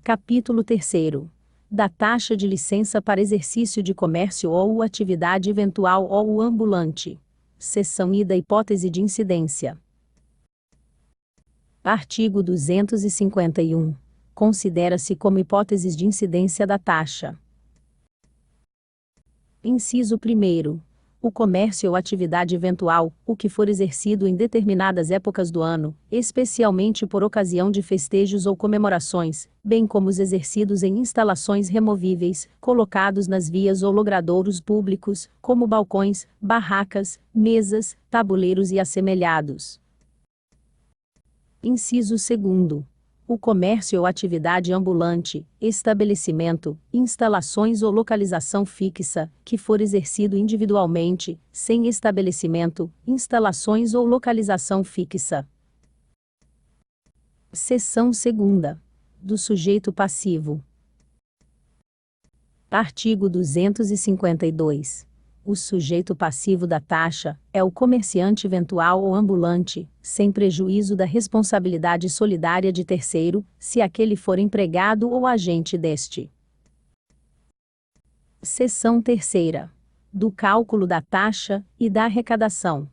Capítulo 3º. Da taxa de licença para exercício de comércio ou atividade eventual ou ambulante. Seção I da hipótese de incidência. Artigo 251. Considera-se como hipóteses de incidência da taxa. Inciso 1º. O comércio ou atividade eventual, o que for exercido em determinadas épocas do ano, especialmente por ocasião de festejos ou comemorações, bem como os exercidos em instalações removíveis, colocados nas vias ou logradouros públicos, como balcões, barracas, mesas, tabuleiros e assemelhados. Inciso 2º. O comércio ou atividade ambulante, estabelecimento, instalações ou localização fixa, que for exercido individualmente, sem estabelecimento, instalações ou localização fixa. Seção 2ª. Do sujeito passivo. Artigo 252. O sujeito passivo da taxa é o comerciante eventual ou ambulante, sem prejuízo da responsabilidade solidária de terceiro, se aquele for empregado ou agente deste. Seção 3ª. Do cálculo da taxa e da arrecadação.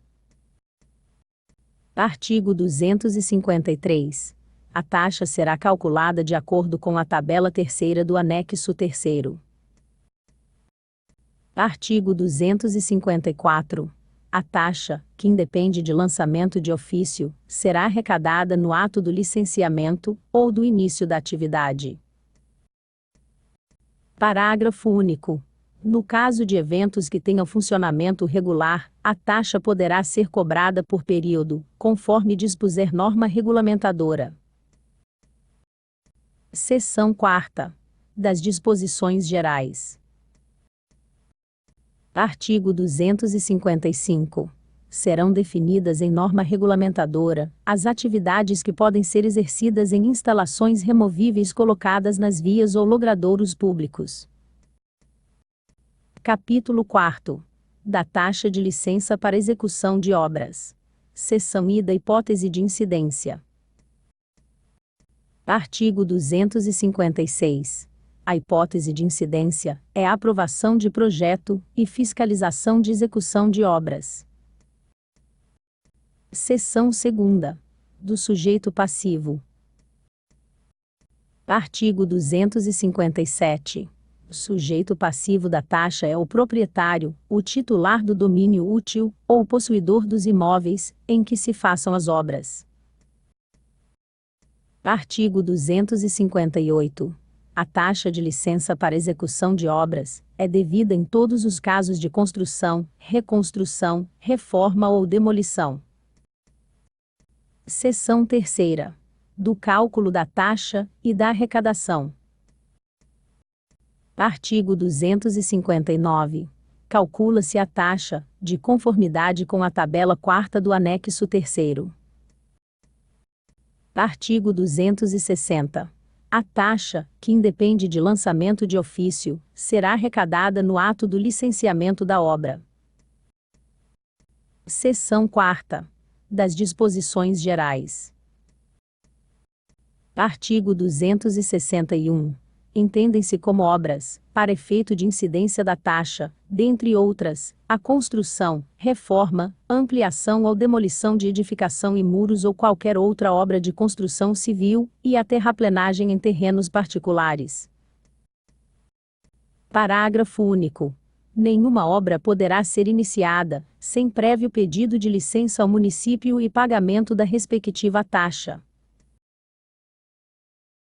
Artigo 253. A taxa será calculada de acordo com a tabela 3ª do anexo 3º. Artigo 254. A taxa, que independe de lançamento de ofício, será arrecadada no ato do licenciamento ou do início da atividade. Parágrafo único. No caso de eventos que tenham funcionamento regular, a taxa poderá ser cobrada por período, conforme dispuser norma regulamentadora. Seção 4ª. Das disposições gerais. Artigo 255. Serão definidas em norma regulamentadora as atividades que podem ser exercidas em instalações removíveis colocadas nas vias ou logradouros públicos. Capítulo 4º. Da taxa de licença para execução de obras. Seção I da hipótese de incidência. Artigo 256. A hipótese de incidência é a aprovação de projeto e fiscalização de execução de obras. Seção 2ª. Do sujeito passivo. Artigo 257. O sujeito passivo da taxa é o proprietário, o titular do domínio útil, ou o possuidor dos imóveis, em que se façam as obras. Artigo 258. A taxa de licença para execução de obras é devida em todos os casos de construção, reconstrução, reforma ou demolição. Seção 3ª. Do cálculo da taxa e da arrecadação. Artigo 259. Calcula-se a taxa, de conformidade com a tabela 4ª do anexo 3º. Artigo 260. A taxa, que independe de lançamento de ofício, será arrecadada no ato do licenciamento da obra. Seção 4ª. Das disposições gerais. Artigo 261. Entendem-se como obras, para efeito de incidência da taxa, dentre outras, a construção, reforma, ampliação ou demolição de edificação e muros ou qualquer outra obra de construção civil, e a terraplenagem em terrenos particulares. Parágrafo único. Nenhuma obra poderá ser iniciada, sem prévio pedido de licença ao município e pagamento da respectiva taxa.